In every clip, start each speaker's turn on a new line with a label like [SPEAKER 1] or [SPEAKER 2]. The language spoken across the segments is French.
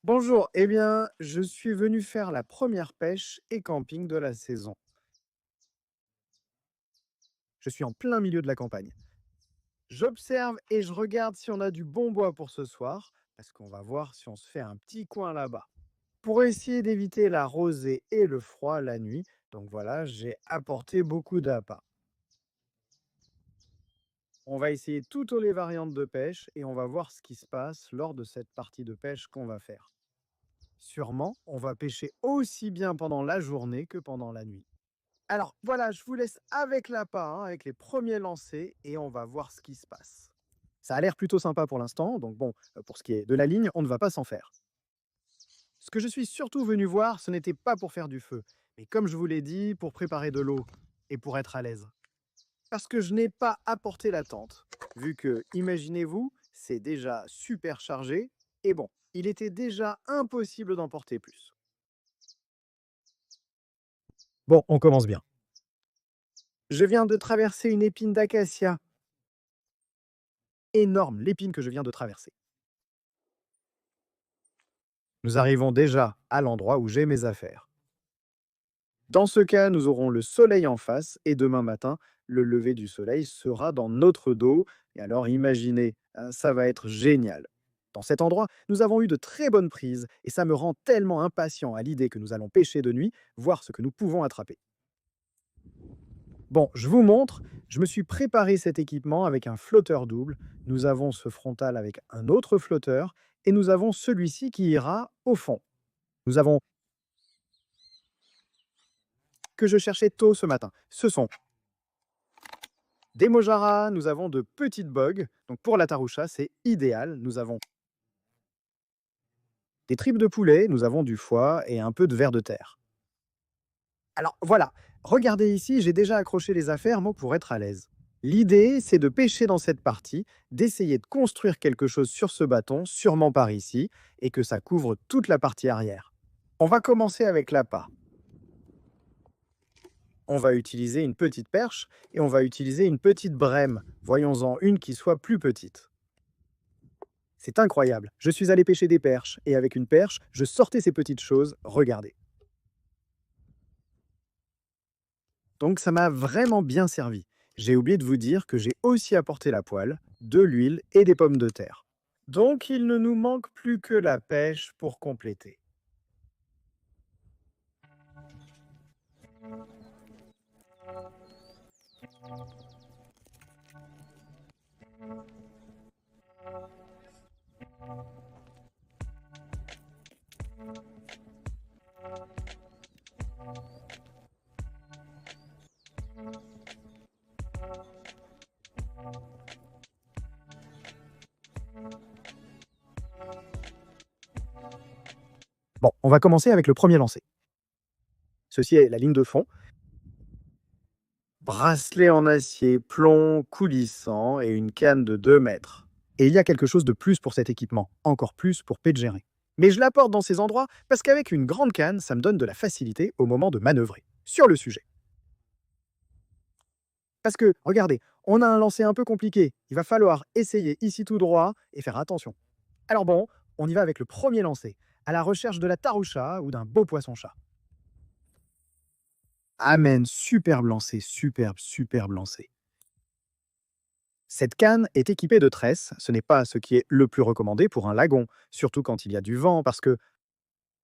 [SPEAKER 1] Bonjour, eh bien, je suis venu faire la première pêche et camping de la saison. Je suis en plein milieu de la campagne. J'observe et je regarde si on a du bon bois pour ce soir, parce qu'on va voir si on se fait un petit coin là-bas. Pour essayer d'éviter la rosée et le froid la nuit, donc voilà, j'ai apporté beaucoup d'appâts. On va essayer toutes les variantes de pêche et on va voir ce qui se passe lors de cette partie de pêche qu'on va faire. Sûrement, on va pêcher aussi bien pendant la journée que pendant la nuit. Alors voilà, je vous laisse avec l'appât, hein, avec les premiers lancers et on va voir ce qui se passe. Ça a l'air plutôt sympa pour l'instant, donc bon, pour ce qui est de la ligne, on ne va pas s'en faire. Ce que je suis surtout venu voir, ce n'était pas pour faire du feu, mais comme je vous l'ai dit, pour préparer de l'eau et pour être à l'aise. Parce que je n'ai pas apporté la tente, vu que, imaginez-vous, c'est déjà super chargé, et bon, il était déjà impossible d'emporter plus. Bon, on commence bien. Je viens de traverser une épine d'acacia. Énorme, l'épine que je viens de traverser. Nous arrivons déjà à l'endroit où j'ai mes affaires. Dans ce cas, nous aurons le soleil en face et demain matin, le lever du soleil sera dans notre dos. Et alors imaginez, hein, ça va être génial. Dans cet endroit, nous avons eu de très bonnes prises et ça me rend tellement impatient à l'idée que nous allons pêcher de nuit, voir ce que nous pouvons attraper. Bon, je vous montre, je me suis préparé cet équipement avec un flotteur double. Nous avons ce frontal avec un autre flotteur et nous avons celui-ci qui ira au fond. Nous avons que je cherchais tôt ce matin. Ce sont des mojaras, nous avons de petites bogues. Donc pour la taroucha, c'est idéal. Nous avons des tripes de poulet, nous avons du foie et un peu de ver de terre. Alors voilà, regardez ici, j'ai déjà accroché les affaires, moi, pour être à l'aise. L'idée, c'est de pêcher dans cette partie, d'essayer de construire quelque chose sur ce bâton, sûrement par ici, et que ça couvre toute la partie arrière. On va commencer avec l'appât. On va utiliser une petite perche et on va utiliser une petite brème. Voyons-en une qui soit plus petite. C'est incroyable. Je suis allé pêcher des perches et avec une perche, je sortais ces petites choses. Regardez. Donc ça m'a vraiment bien servi. J'ai oublié de vous dire que j'ai aussi apporté la poêle, de l'huile et des pommes de terre. Donc il ne nous manque plus que la pêche pour compléter. Bon, on va commencer avec le premier lancer. Ceci est la ligne de fond. Bracelet en acier, plomb coulissant et une canne de 2 mètres. Et il y a quelque chose de plus pour cet équipement, encore plus pour gérer. Mais je l'apporte dans ces endroits parce qu'avec une grande canne, ça me donne de la facilité au moment de manœuvrer sur le sujet. Parce que, regardez, on a un lancer un peu compliqué. Il va falloir essayer ici tout droit et faire attention. Alors bon, on y va avec le premier lancer, à la recherche de la taroucha ou d'un beau poisson-chat. Amen, superbe lancé, superbe, superbe lancé. Cette canne est équipée de tresses, ce n'est pas ce qui est le plus recommandé pour un lagon, surtout quand il y a du vent, parce que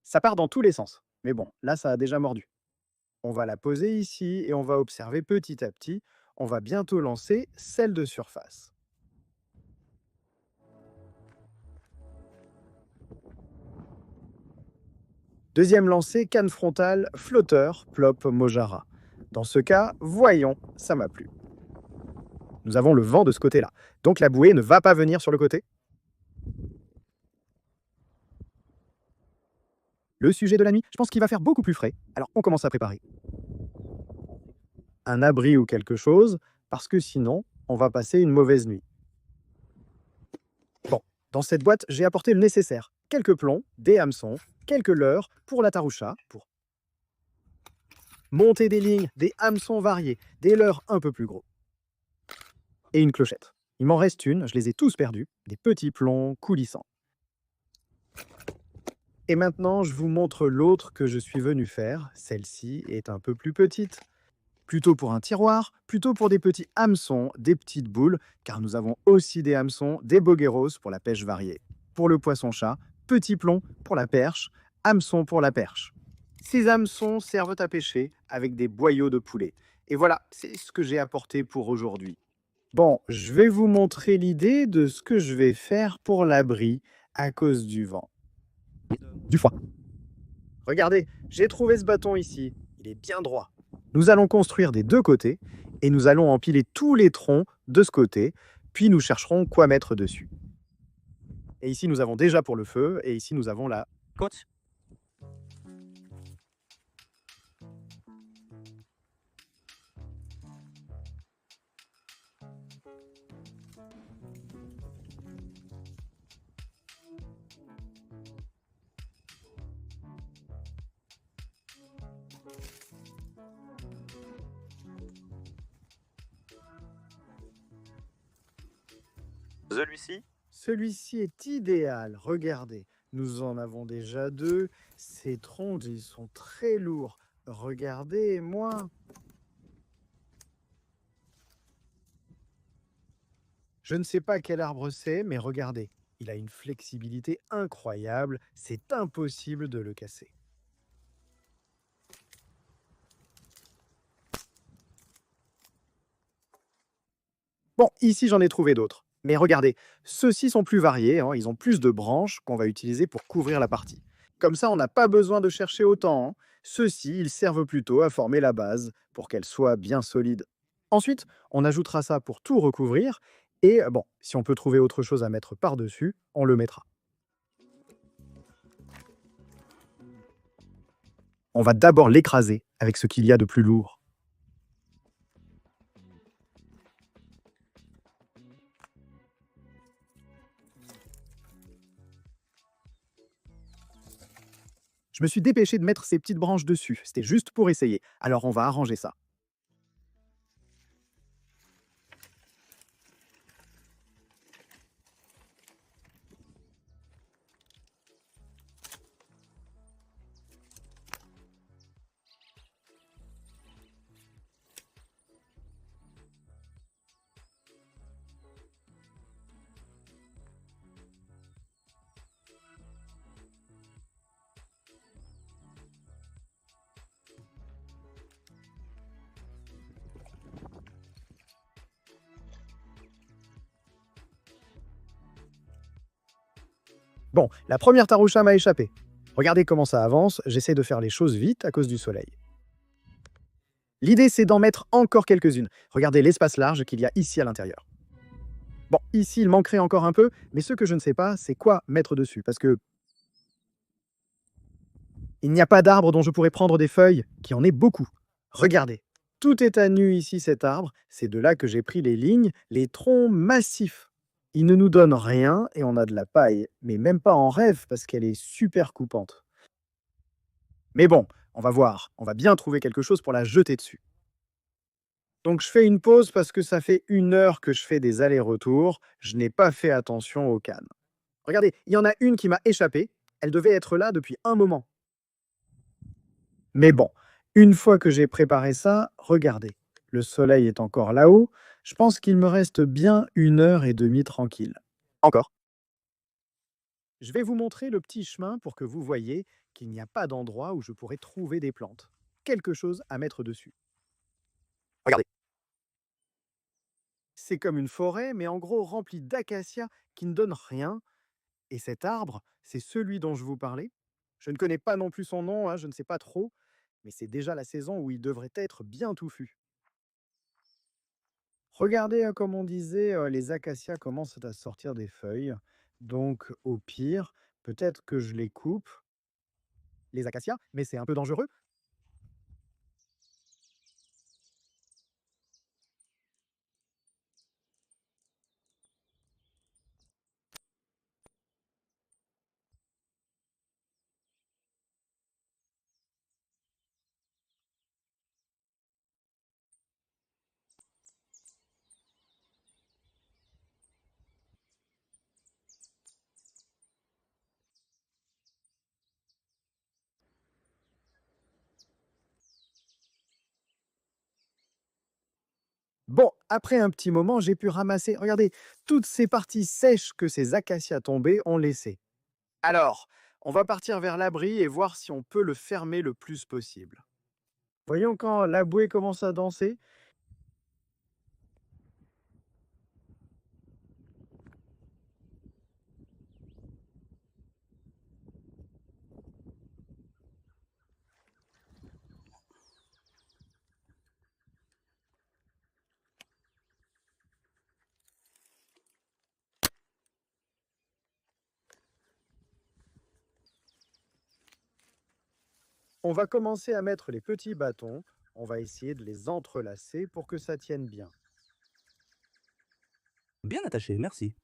[SPEAKER 1] ça part dans tous les sens. Mais bon, là, ça a déjà mordu. On va la poser ici et on va observer petit à petit. On va bientôt lancer celle de surface. Deuxième lancé, canne frontale, flotteur, plop, mojara. Dans ce cas, voyons, ça m'a plu. Nous avons le vent de ce côté-là. Donc la bouée ne va pas venir sur le côté. Le sujet de la nuit, je pense qu'il va faire beaucoup plus frais. Alors on commence à préparer un abri ou quelque chose, parce que sinon, on va passer une mauvaise nuit. Bon, dans cette boîte, j'ai apporté le nécessaire. Quelques plombs, des hameçons, quelques leurres pour la taroucha, pour monter des lignes, des hameçons variés, des leurres un peu plus gros. Et une clochette. Il m'en reste une, je les ai tous perdus, des petits plombs coulissants. Et maintenant, je vous montre l'autre que je suis venu faire. Celle-ci est un peu plus petite. Plutôt pour un tiroir, plutôt pour des petits hameçons, des petites boules, car nous avons aussi des hameçons, des bogueros pour la pêche variée. Pour le poisson-chat, petit plomb pour la perche, hameçon pour la perche. Ces hameçons servent à pêcher avec des boyaux de poulet. Et voilà, c'est ce que j'ai apporté pour aujourd'hui. Bon, je vais vous montrer l'idée de ce que je vais faire pour l'abri à cause du vent. Du foie. Regardez, j'ai trouvé ce bâton ici. Il est bien droit. Nous allons construire des deux côtés et nous allons empiler tous les troncs de ce côté, puis nous chercherons quoi mettre dessus. Et ici, nous avons déjà pour le feu, et ici, nous avons la côte.
[SPEAKER 2] Celui-ci?
[SPEAKER 1] Celui-ci est idéal. Regardez, nous en avons déjà deux. Ces troncs, ils sont très lourds. Regardez, moi. Je ne sais pas quel arbre c'est, mais regardez, il a une flexibilité incroyable. C'est impossible de le casser. Bon, ici j'en ai trouvé d'autres. Mais regardez, ceux-ci sont plus variés, hein, ils ont plus de branches qu'on va utiliser pour couvrir la partie. Comme ça, on n'a pas besoin de chercher autant, hein. Ceux-ci, ils servent plutôt à former la base pour qu'elle soit bien solide. Ensuite, on ajoutera ça pour tout recouvrir. Et bon, si on peut trouver autre chose à mettre par-dessus, on le mettra. On va d'abord l'écraser avec ce qu'il y a de plus lourd. Je me suis dépêché de mettre ces petites branches dessus. C'était juste pour essayer. Alors on va arranger ça. Bon, la première taroucha m'a échappé. Regardez comment ça avance, j'essaie de faire les choses vite à cause du soleil. L'idée, c'est d'en mettre encore quelques-unes. Regardez l'espace large qu'il y a ici à l'intérieur. Bon, ici, il manquerait encore un peu, mais ce que je ne sais pas, c'est quoi mettre dessus, parce que il n'y a pas d'arbre dont je pourrais prendre des feuilles, qui en ait beaucoup. Regardez, tout est à nu ici, cet arbre. C'est de là que j'ai pris les lignes, les troncs massifs. Il ne nous donne rien et on a de la paille, mais même pas en rêve, parce qu'elle est super coupante. Mais bon, on va voir, on va bien trouver quelque chose pour la jeter dessus. Donc je fais une pause parce que ça fait 1 heure que je fais des allers-retours, je n'ai pas fait attention aux cannes. Regardez, il y en a une qui m'a échappé, elle devait être là depuis un moment. Mais bon, une fois que j'ai préparé ça, regardez, le soleil est encore là-haut, je pense qu'il me reste bien 1 heure et demie tranquille. Encore. Je vais vous montrer le petit chemin pour que vous voyez qu'il n'y a pas d'endroit où je pourrais trouver des plantes. Quelque chose à mettre dessus. Regardez. C'est comme une forêt, mais en gros remplie d'acacias qui ne donnent rien. Et cet arbre, c'est celui dont je vous parlais. Je ne connais pas non plus son nom, hein, je ne sais pas trop, mais c'est déjà la saison où il devrait être bien touffu. Regardez, comme on disait, les acacias commencent à sortir des feuilles. Donc, au pire, peut-être que je les coupe, les acacias, mais c'est un peu dangereux. Bon, après un petit moment, j'ai pu ramasser, regardez, toutes ces parties sèches que ces acacias tombés ont laissées. Alors, on va partir vers l'abri et voir si on peut le fermer le plus possible. Voyons quand la bouée commence à danser. On va commencer à mettre les petits bâtons. On va essayer de les entrelacer pour que ça tienne bien.
[SPEAKER 3] Bien attaché, merci.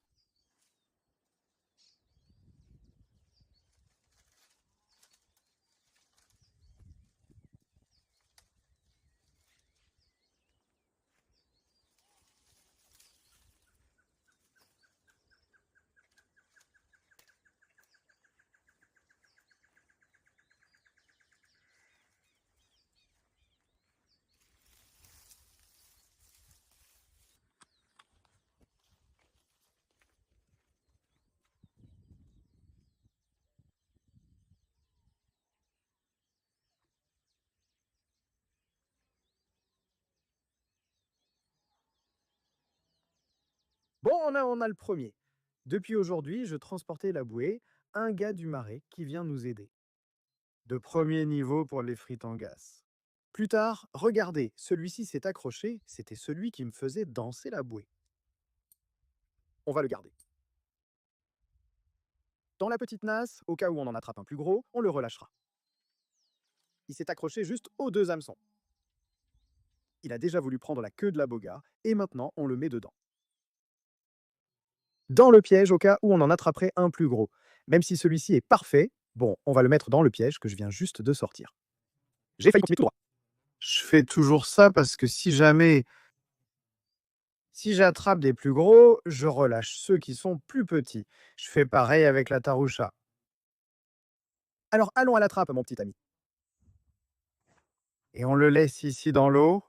[SPEAKER 1] Bon, on a le premier. Depuis aujourd'hui, je transportais la bouée, un gars du marais qui vient nous aider. De premier niveau pour les frites en gaz. Plus tard, regardez, celui-ci s'est accroché, c'était celui qui me faisait danser la bouée. On va le garder. Dans la petite nasse, au cas où on en attrape un plus gros, on le relâchera. Il s'est accroché juste aux deux hameçons. Il a déjà voulu prendre la queue de la boga, et maintenant on le met dedans. Dans le piège, au cas où on en attraperait un plus gros. Même si celui-ci est parfait, bon, on va le mettre dans le piège que je viens juste de sortir. J'ai failli continuer tout droit. Je fais toujours ça parce que si j'attrape des plus gros, je relâche ceux qui sont plus petits. Je fais pareil avec la taroucha. Alors allons à la trappe, mon petit ami. Et on le laisse ici dans l'eau.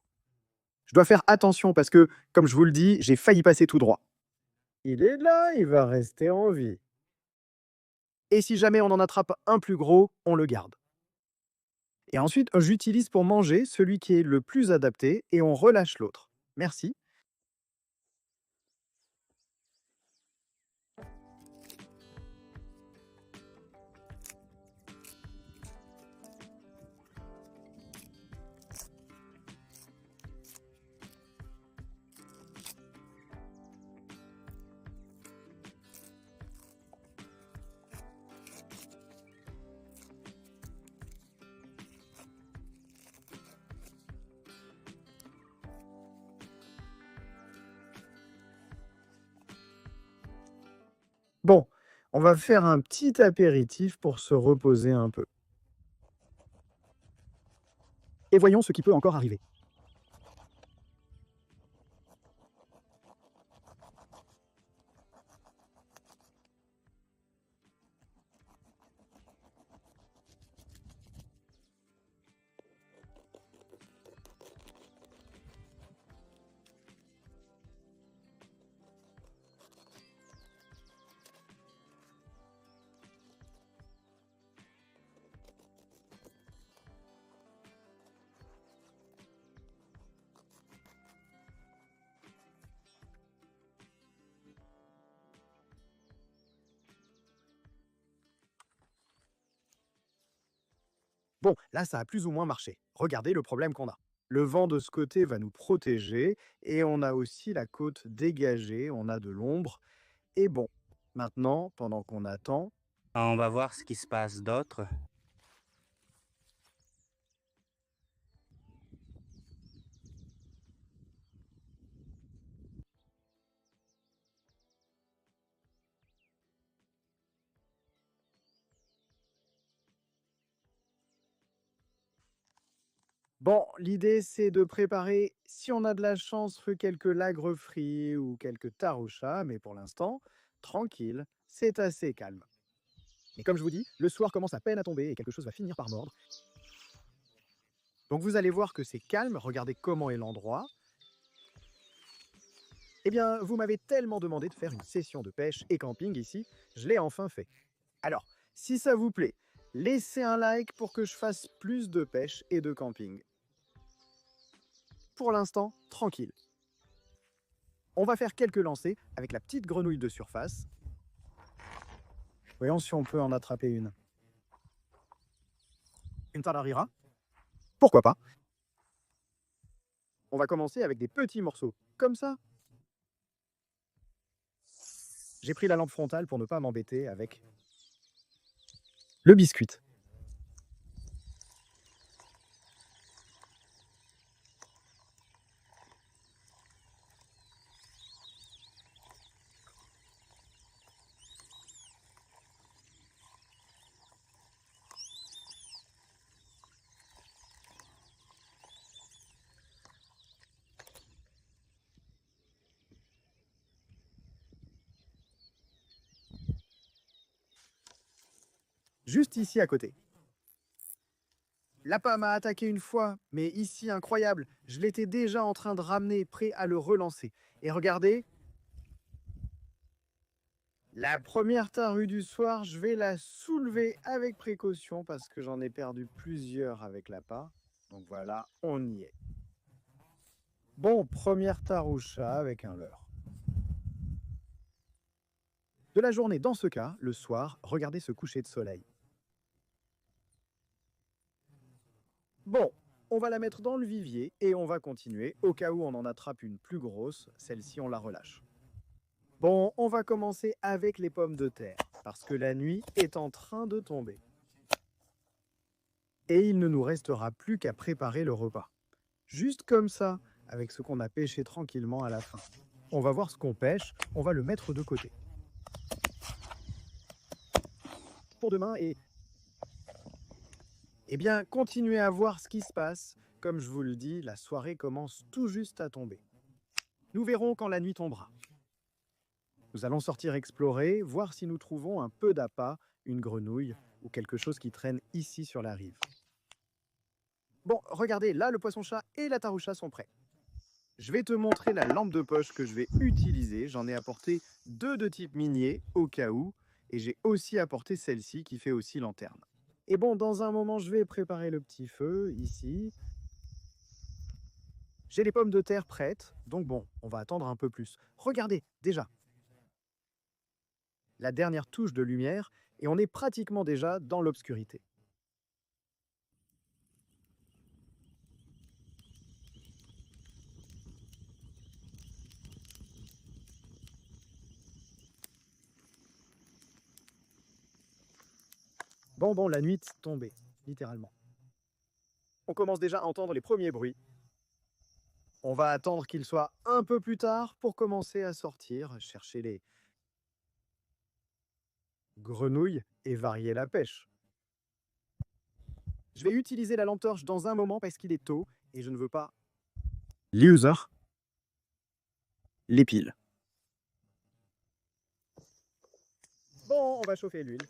[SPEAKER 1] Je dois faire attention parce que, comme je vous le dis, j'ai failli passer tout droit. Il est là, il va rester en vie. Et si jamais on en attrape un plus gros, on le garde. Et ensuite, j'utilise pour manger celui qui est le plus adapté et on relâche l'autre. Merci. Bon, on va faire un petit apéritif pour se reposer un peu. Et voyons ce qui peut encore arriver. Bon, là, ça a plus ou moins marché. Regardez le problème qu'on a. Le vent de ce côté va nous protéger et on a aussi la côte dégagée, on a de l'ombre. Et bon, maintenant, pendant qu'on attend,
[SPEAKER 3] On va voir ce qui se passe d'autre.
[SPEAKER 1] bon, l'idée c'est de préparer, si on a de la chance, quelques lagres frits ou quelques tarouchas, mais pour l'instant, tranquille, c'est assez calme. Mais comme je vous dis, le soir commence à peine à tomber et quelque chose va finir par mordre. Donc vous allez voir que c'est calme, regardez comment est l'endroit. Eh bien, vous m'avez tellement demandé de faire une session de pêche et camping ici, je l'ai enfin fait. Alors, si ça vous plaît, laissez un like pour que je fasse plus de pêche et de camping. Pour l'instant, tranquille. On va faire quelques lancers avec la petite grenouille de surface. Voyons si on peut en attraper une. Une tararira? Pourquoi pas? On va commencer avec des petits morceaux, comme ça. J'ai pris la lampe frontale pour ne pas m'embêter avec le biscuit. Juste ici à côté. L'appât m'a attaqué une fois, mais ici, incroyable, je l'étais déjà en train de ramener, prêt à le relancer. Et regardez, la première tarue du soir, je vais la soulever avec précaution parce que j'en ai perdu plusieurs avec l'appât. Donc voilà, on y est. Bon, première taroucha avec un leurre. De la journée, dans ce cas, le soir, regardez ce coucher de soleil. Bon, on va la mettre dans le vivier et on va continuer. Au cas où on en attrape une plus grosse, celle-ci on la relâche. Bon, on va commencer avec les pommes de terre, parce que la nuit est en train de tomber. Et il ne nous restera plus qu'à préparer le repas. Juste comme ça, avec ce qu'on a pêché tranquillement à la fin. On va voir ce qu'on pêche, on va le mettre de côté. Pour demain et... Eh bien, continuez à voir ce qui se passe. Comme je vous le dis, la soirée commence tout juste à tomber. Nous verrons quand la nuit tombera. Nous allons sortir explorer, voir si nous trouvons un peu d'appât, une grenouille ou quelque chose qui traîne ici sur la rive. Bon, regardez, là, le poisson-chat et la taroucha sont prêts. Je vais te montrer la lampe de poche que je vais utiliser. J'en ai apporté 2 de type minier, au cas où, et j'ai aussi apporté celle-ci qui fait aussi lanterne. Et bon, dans un moment, je vais préparer le petit feu, ici. J'ai les pommes de terre prêtes, donc bon, on va attendre un peu plus. Regardez, déjà. La dernière touche de lumière, et on est pratiquement déjà dans l'obscurité. Bon, la nuit est tombée, littéralement. On commence déjà à entendre les premiers bruits. On va attendre qu'il soit un peu plus tard pour commencer à sortir, chercher les grenouilles et varier la pêche. Je vais utiliser la lampe torche dans un moment parce qu'il est tôt et je ne veux pas l'user les piles. Bon, on va chauffer l'huile.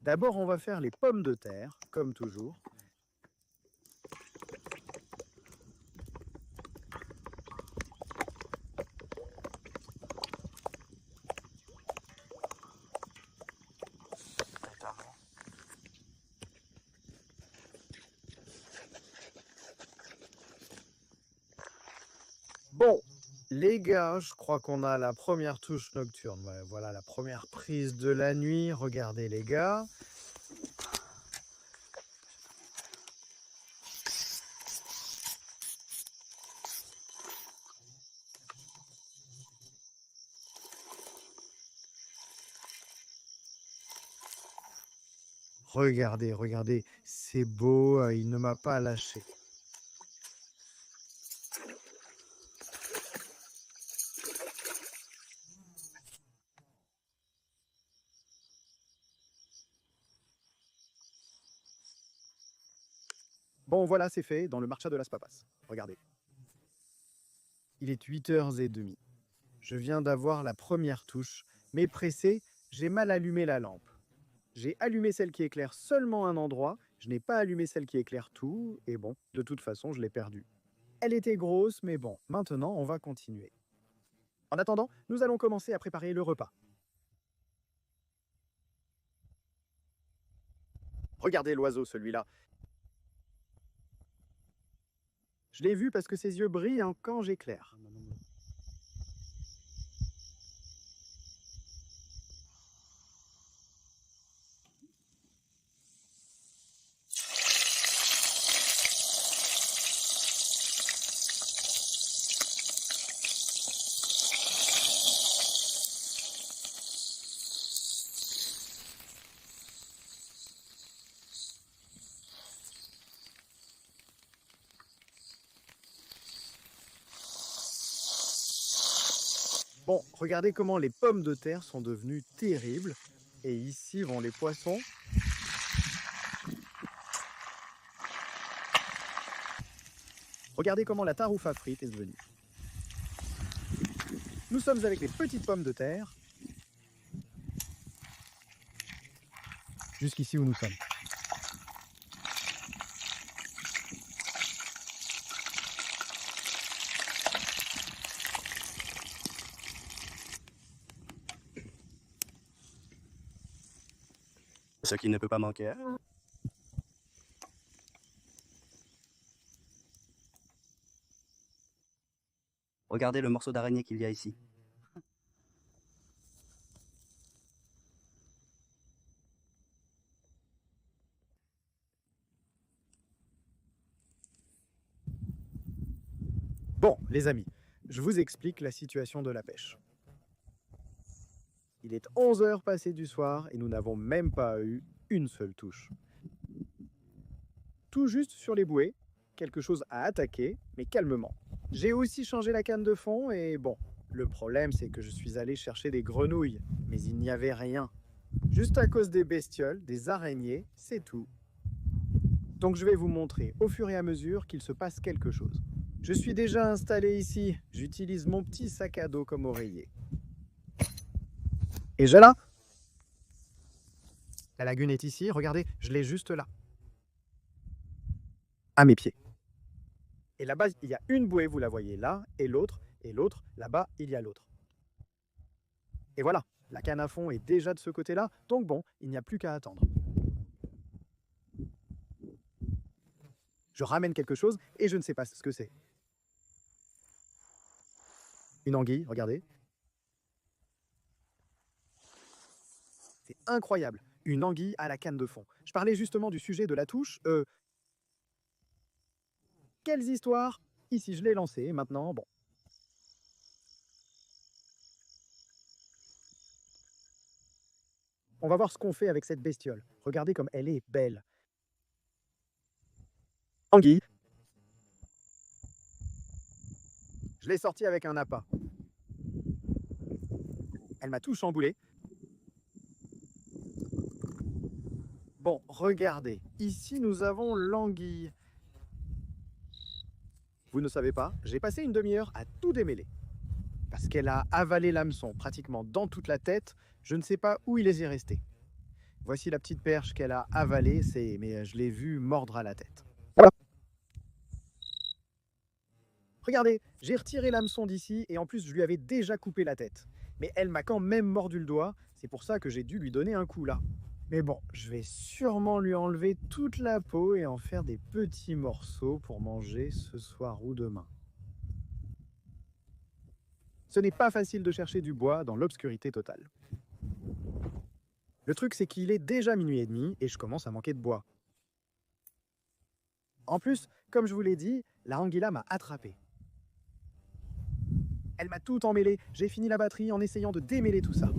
[SPEAKER 1] D'abord, on va faire les pommes de terre, comme toujours. Bon, les gars, je crois qu'on a la première touche nocturne. Ouais, voilà la première prise de la nuit. Regardez les gars. Regardez, regardez, c'est beau, il ne m'a pas lâché. Bon, voilà, c'est fait dans le marcha de las papas. Regardez. Il est 8h30. Je viens d'avoir la première touche, mais pressé, j'ai mal allumé la lampe. J'ai allumé celle qui éclaire seulement un endroit, je n'ai pas allumé celle qui éclaire tout, et bon, de toute façon, je l'ai perdue. Elle était grosse, mais bon, maintenant on va continuer. En attendant, nous allons commencer à préparer le repas. Regardez l'oiseau, celui-là. Je l'ai vu parce que ses yeux brillent quand j'éclaire. Bon, regardez comment les pommes de terre sont devenues terribles. Et ici vont les poissons. Regardez comment la taroufa frite est devenue. Nous sommes avec les petites pommes de terre. Jusqu'ici où nous sommes.
[SPEAKER 3] Ce qui ne peut pas manquer. Regardez le morceau d'araignée qu'il y a ici.
[SPEAKER 1] Bon, les amis, je vous explique la situation de la pêche. Il est 11 heures passées du soir et nous n'avons même pas eu une seule touche. Tout juste sur les bouées, quelque chose à attaquer, mais calmement. J'ai aussi changé la canne de fond et bon, le problème c'est que je suis allé chercher des grenouilles, mais il n'y avait rien. Juste à cause des bestioles, des araignées, c'est tout. Donc je vais vous montrer au fur et à mesure qu'il se passe quelque chose. Je suis déjà installé ici, j'utilise mon petit sac à dos comme oreiller. Et je là. La lagune est ici, regardez, je l'ai juste là. À mes pieds. Et là-bas, il y a une bouée, vous la voyez là, et l'autre, là-bas, il y a l'autre. Et voilà, la canne à fond est déjà de ce côté-là, donc bon, il n'y a plus qu'à attendre. Je ramène quelque chose et je ne sais pas ce que c'est. Une anguille, regardez. C'est incroyable, une anguille à la canne de fond. Je parlais justement du sujet de la touche. Quelles histoires? Ici, je l'ai lancé, maintenant, bon. On va voir ce qu'on fait avec cette bestiole. Regardez comme elle est belle. Anguille. Je l'ai sortie avec un appât. Elle m'a tout chamboulé. Bon, regardez. Ici, nous avons l'anguille. Vous ne savez pas, j'ai passé une demi-heure à tout démêler. Parce qu'elle a avalé l'hameçon pratiquement dans toute la tête. Je ne sais pas où il est resté. Voici la petite perche qu'elle a avalée, mais je l'ai vue mordre à la tête. Voilà. Regardez, j'ai retiré l'hameçon d'ici et en plus je lui avais déjà coupé la tête. Mais elle m'a quand même mordu le doigt, c'est pour ça que j'ai dû lui donner un coup là. Mais bon, je vais sûrement lui enlever toute la peau et en faire des petits morceaux pour manger ce soir ou demain. Ce n'est pas facile de chercher du bois dans l'obscurité totale. Le truc c'est qu'il est déjà minuit et demi et je commence à manquer de bois. En plus, comme je vous l'ai dit, la anguilla m'a attrapé. Elle m'a tout emmêlé, j'ai fini la batterie en essayant de démêler tout ça.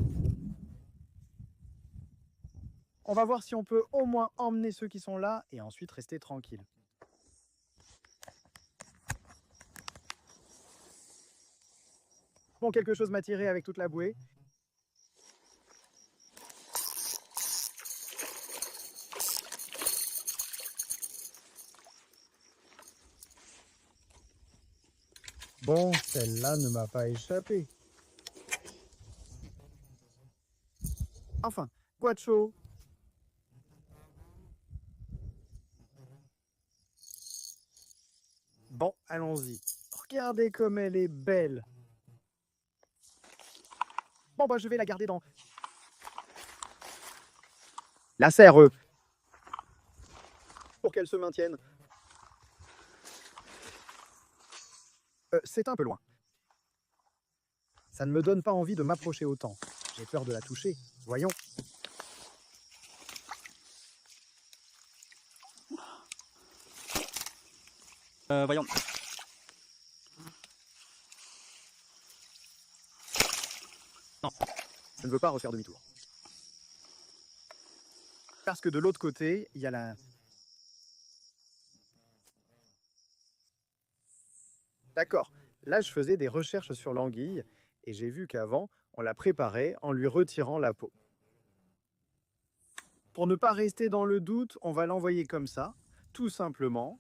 [SPEAKER 1] On va voir si on peut au moins emmener ceux qui sont là et ensuite rester tranquille. Bon, quelque chose m'a tiré avec toute la bouée. Bon, celle-là ne m'a pas échappé. Enfin, Guacho. Bon, allons-y. Regardez comme elle est belle. Bon, bah, je vais la garder dans la serre pour qu'elle se maintienne. C'est un peu loin. Ça ne me donne pas envie de m'approcher autant. J'ai peur de la toucher. Voyons.
[SPEAKER 3] Voyons.
[SPEAKER 1] Non, je ne veux pas refaire demi-tour. Parce que de l'autre côté, il y a la... D'accord. Là, je faisais des recherches sur l'anguille et j'ai vu qu'avant, on la préparait en lui retirant la peau. Pour ne pas rester dans le doute, on va l'envoyer comme ça, tout simplement.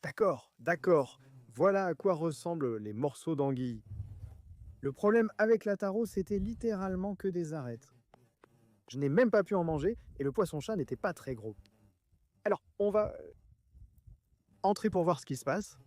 [SPEAKER 1] D'accord, d'accord. Voilà à quoi ressemblent les morceaux d'anguille. Le problème avec la taro, c'était littéralement que des arêtes. Je n'ai même pas pu en manger et le poisson-chat n'était pas très gros. Alors, on va entrer pour voir ce qui se passe.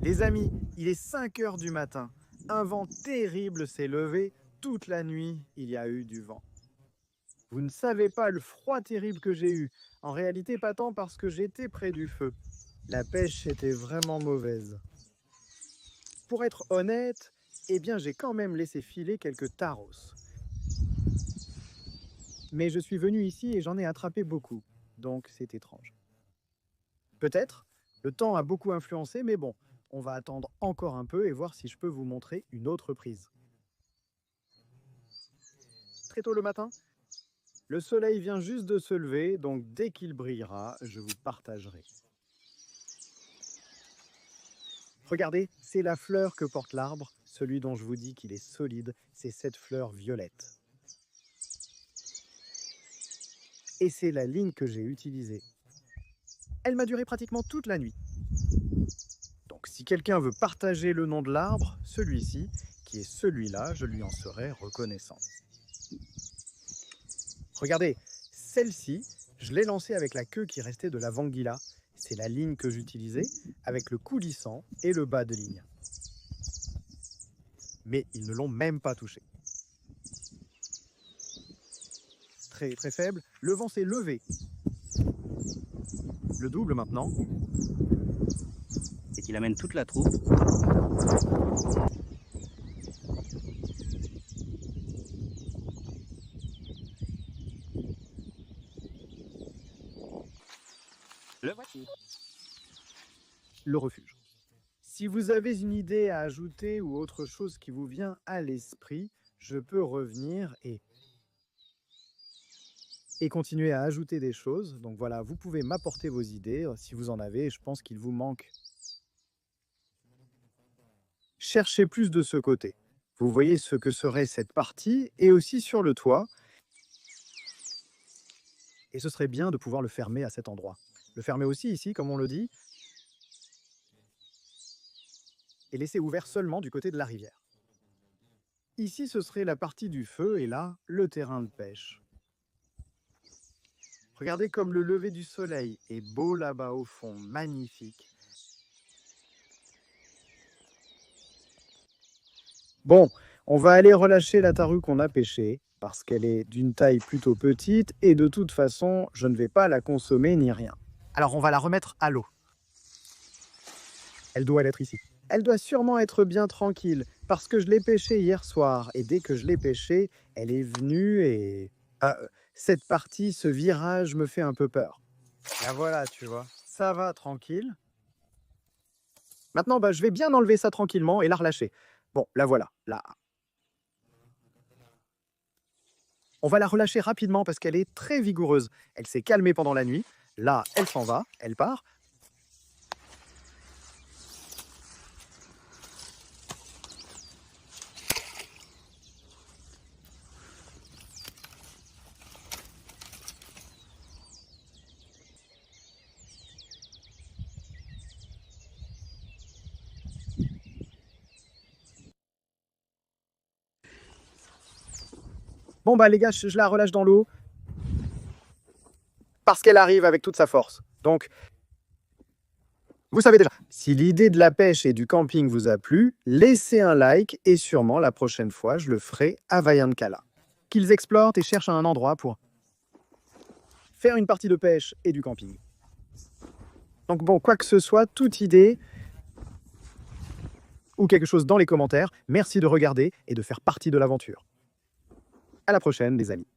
[SPEAKER 1] Les amis, il est 5 heures du matin. Un vent terrible s'est levé. Toute la nuit, il y a eu du vent. Vous ne savez pas le froid terrible que j'ai eu. En réalité, pas tant parce que j'étais près du feu. La pêche était vraiment mauvaise. Pour être honnête, eh bien, j'ai quand même laissé filer quelques taros. Mais je suis venu ici et j'en ai attrapé beaucoup. Donc, c'est étrange. Peut-être, le temps a beaucoup influencé, mais bon, on va attendre encore un peu et voir si je peux vous montrer une autre prise. Très tôt le matin, le soleil vient juste de se lever, donc dès qu'il brillera, je vous partagerai. Regardez, c'est la fleur que porte l'arbre, celui dont je vous dis qu'il est solide, c'est cette fleur violette. Et c'est la ligne que j'ai utilisée. Elle m'a duré pratiquement toute la nuit. Donc si quelqu'un veut partager le nom de l'arbre, celui-ci, qui est celui-là, je lui en serai reconnaissant. Regardez, celle-ci, je l'ai lancée avec la queue qui restait de la vanguilla. C'est la ligne que j'utilisais avec le coulissant et le bas de ligne. Mais ils ne l'ont même pas touché. Très très faible, le vent s'est levé. Le double maintenant.
[SPEAKER 3] Et qu'il amène toute la troupe. Le voici.
[SPEAKER 1] Le refuge. Si vous avez une idée à ajouter ou autre chose qui vous vient à l'esprit, je peux revenir et continuer à ajouter des choses. Donc voilà, vous pouvez m'apporter vos idées si vous en avez. Je pense qu'il vous manque. Cherchez plus de ce côté. Vous voyez ce que serait cette partie et aussi sur le toit. Et ce serait bien de pouvoir le fermer à cet endroit. Le fermer aussi ici, comme on le dit, et laisser ouvert seulement du côté de la rivière. Ici, ce serait la partie du feu et là, le terrain de pêche. Regardez comme le lever du soleil est beau là-bas au fond, magnifique. Bon, on va aller relâcher la tarue qu'on a pêchée parce qu'elle est d'une taille plutôt petite et de toute façon, je ne vais pas la consommer ni rien. Alors on va la remettre à l'eau. Elle doit être ici. Elle doit sûrement être bien tranquille, parce que je l'ai pêchée hier soir, et dès que je l'ai pêchée, elle est venue et... cette partie, ce virage me fait un peu peur. La voilà, tu vois. Ça va, tranquille. Maintenant, je vais bien enlever ça tranquillement et la relâcher. Bon, la voilà, là. On va la relâcher rapidement parce qu'elle est très vigoureuse. Elle s'est calmée pendant la nuit. Là, elle s'en va, elle part. Bon, les gars, je la relâche dans l'eau parce qu'elle arrive avec toute sa force. Donc, vous savez déjà. Si l'idée de la pêche et du camping vous a plu, laissez un like et sûrement la prochaine fois, je le ferai à Vaillancourt. Qu'ils explorent et cherchent un endroit pour faire une partie de pêche et du camping. Donc bon, quoi que ce soit, toute idée ou quelque chose dans les commentaires, merci de regarder et de faire partie de l'aventure. À la prochaine, les amis.